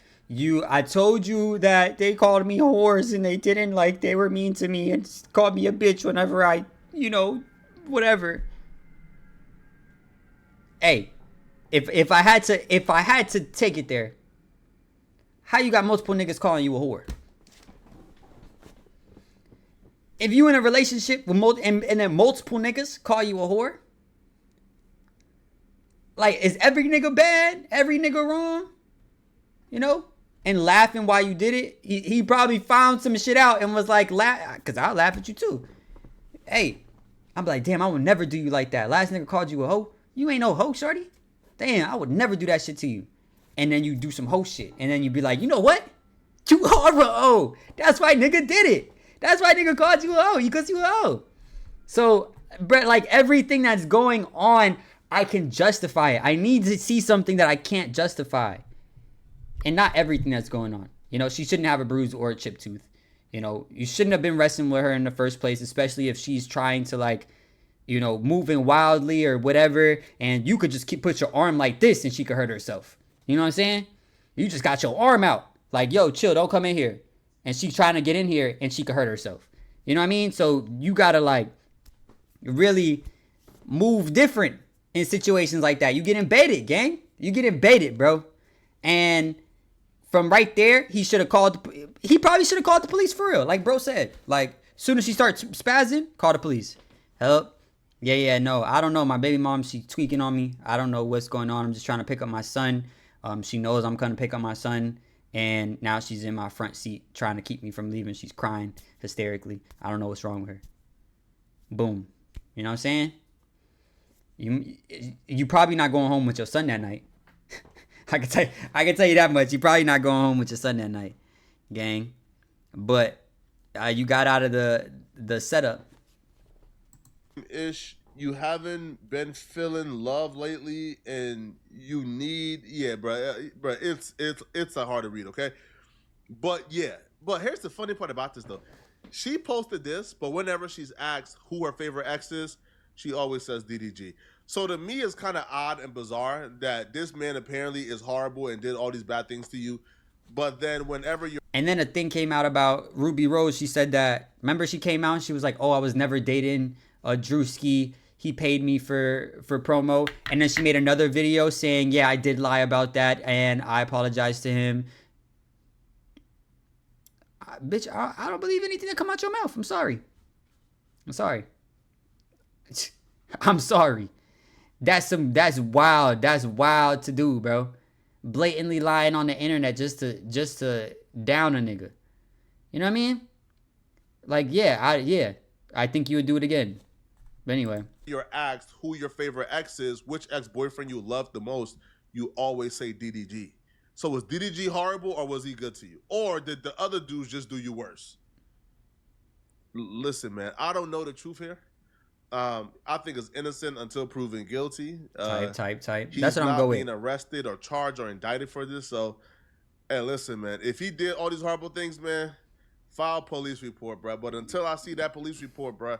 I told you that they called me whores and they didn't, like, they were mean to me and called me a bitch whenever I, you know, whatever. Hey, if I had to take it there, how you got multiple niggas calling you a whore? If you in a relationship with and then multiple niggas call you a whore, like, is every nigga bad? Every nigga wrong? You know? And laughing while you did it? He probably found some shit out and was like, because I'll laugh at you too. Hey, I'm like, damn, I would never do you like that. Last nigga called you a hoe. You ain't no hoe, shorty. Damn, I would never do that shit to you. And then you do some hoe shit. And then you be like, you know what? You are a hoe. That's why nigga did it. That's why nigga called you a hoe. Because you a hoe. So, Brett, like, everything that's going on, I can justify it. I need to see something that I can't justify. And not everything that's going on. You know, she shouldn't have a bruise or a chipped tooth. You know, you shouldn't have been wrestling with her in the first place, especially if she's trying to, like, you know, moving wildly or whatever. And you could just put your arm like this and she could hurt herself. You know what I'm saying? You just got your arm out. Like, yo, chill, don't come in here. And she's trying to get in here and she could hurt herself. You know what I mean? So you gotta, like, really move different in situations like that. You get embedded, gang. You get embedded, bro. And from right there, he probably should have called the police for real. Like bro said. Like, soon as she starts spazzing, call the police. Help. Yeah, no, I don't know. My baby mom, she's tweaking on me. I don't know what's going on. I'm just trying to pick up my son. She knows I'm going to pick up my son. And now she's in my front seat trying to keep me from leaving. She's crying hysterically. I don't know what's wrong with her. Boom. You know what I'm saying? You probably not going home with your son that night. I can tell you that much. You probably not going home with your son that night, gang. But you got out of the setup. Ish, you haven't been feeling love lately, and you need, bro. It's a hard to read, okay? But here's the funny part about this though. She posted this, but whenever she's asked who her favorite ex is, she always says DDG. So to me, it's kind of odd and bizarre that this man apparently is horrible and did all these bad things to you. But then whenever you're... And then a thing came out about Ruby Rose. She said that, remember she came out and she was like, oh, I was never dating Drewski. He paid me for promo. And then she made another video saying, yeah, I did lie about that and I apologized to him. Bitch, I don't believe anything that come out your mouth. I'm sorry. I'm sorry. That's wild. That's wild to do, bro. Blatantly lying on the internet just to down a nigga. You know what I mean? Like, I think you would do it again. But anyway. You're asked who your favorite ex is, which ex-boyfriend you love the most, you always say DDG. So was DDG horrible or was he good to you? Or did the other dudes just do you worse? Listen, man, I don't know the truth here. I think it's innocent until proven guilty. Type. He's That's what I'm not going being with. arrested or charged or indicted for this. So, hey, listen, man, if he did all these horrible things, man, file a police report, bro. But until I see that police report, bro,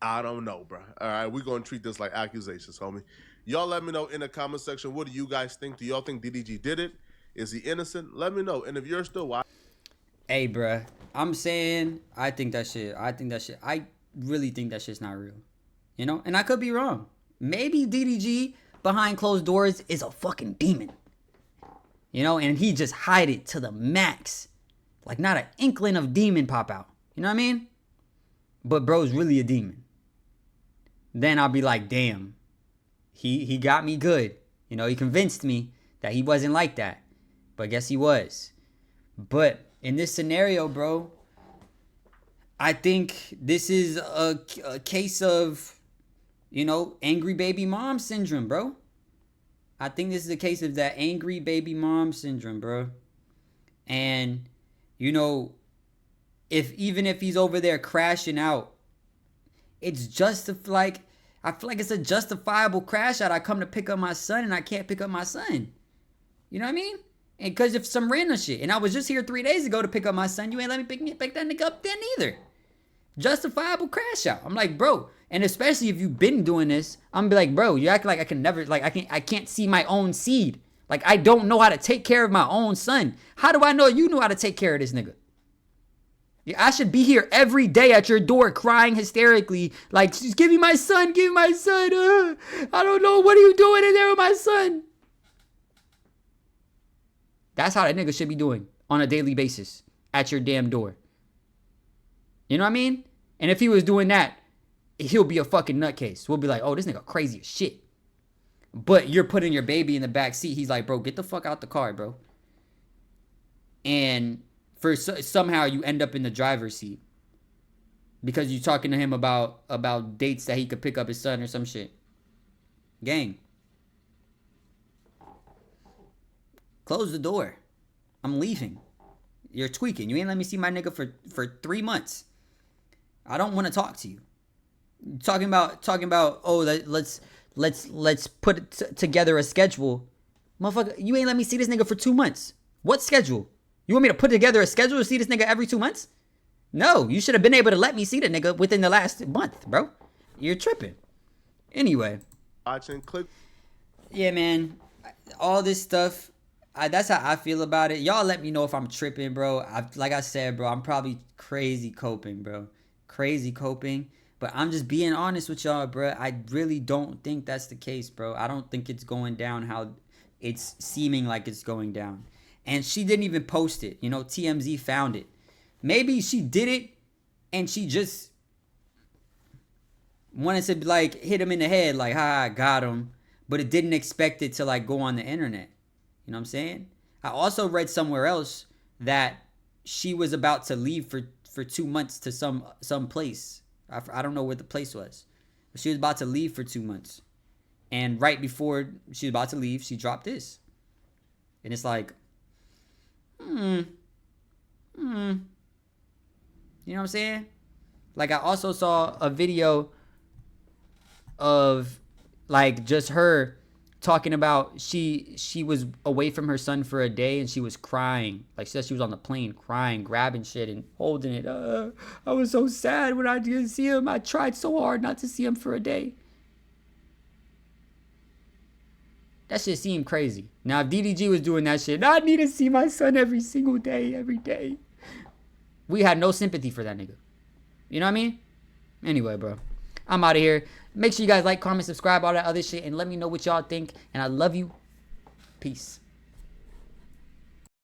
I don't know, bro. All right, we're going to treat this like accusations, homie. Y'all let me know in the comment section, what do you guys think? Do y'all think DDG did it? Is he innocent? Let me know. And if you're still watching. Hey, bruh, I'm saying I think that shit. I really think that shit's not real. You know? And I could be wrong. Maybe DDG behind closed doors is a fucking demon. You know? And he just hide it to the max. Like not an inkling of demon pop out. You know what I mean? But bro's really a demon. Then I'll be like, damn. He got me good. You know, he convinced me that he wasn't like that. But I guess he was. But in this scenario, bro, I think this is a case of, you know, angry baby mom syndrome, bro. I think this is a case of that angry baby mom syndrome, bro. And, you know, even if he's over there crashing out, it's just like, I feel like it's a justifiable crash out. I come to pick up my son and I can't pick up my son. You know what I mean? And because of some random shit. And I was just here 3 days ago to pick up my son. You ain't let me pick that nigga up then either. Justifiable crash out. I'm like, bro. And especially if you've been doing this, I'm gonna be like, bro, you act like I can never, like I can't see my own seed. Like I don't know how to take care of my own son. How do I know you know how to take care of this nigga? I should be here every day at your door crying hysterically. Like, just give me my son, give me my son. I don't know. What are you doing in there with my son? That's how that nigga should be doing on a daily basis at your damn door. You know what I mean? And if he was doing that, he'll be a fucking nutcase. We'll be like, oh, this nigga crazy as shit. But you're putting your baby in the back seat. He's like, bro, get the fuck out the car, bro. And somehow you end up in the driver's seat because you're talking to him about dates that he could pick up his son or some shit. Gang. Close the door. I'm leaving. You're tweaking. You ain't let me see my nigga for 3 months. I don't want to talk to you. Talking about oh, let's put together a schedule. Motherfucker, you ain't let me see this nigga for 2 months. What schedule? You want me to put together a schedule to see this nigga every 2 months? No, you should have been able to let me see the nigga within the last month, bro. You're tripping. Anyway. Watching, click. Yeah, man. All this stuff, that's how I feel about it. Y'all let me know if I'm tripping, bro. Like I said, bro, I'm probably crazy coping, bro. Crazy coping. But I'm just being honest with y'all, bro. I really don't think that's the case, bro. I don't think it's going down how it's seeming like it's going down. And she didn't even post it. You know, TMZ found it. Maybe she did it and she just wanted to, like, hit him in the head. Like, ha, I got him. But it didn't expect it to, like, go on the internet. You know what I'm saying? I also read somewhere else that she was about to leave for 2 months to some place. I don't know where the place was. But she was about to leave for 2 months. And right before she was about to leave, she dropped this. And it's like, you know what I'm saying? Like, I also saw a video of, like, just her talking about she was away from her son for a day and she was crying. Like, she said she was on the plane crying, grabbing shit and holding it. I was so sad when I didn't see him. I tried so hard not to see him for a day. That shit seemed crazy. Now, if DDG was doing that shit, I need to see my son every single day, every day. We had no sympathy for that nigga. You know what I mean? Anyway, bro. I'm out of here. Make sure you guys like, comment, subscribe, all that other shit, and let me know what y'all think. And I love you. Peace.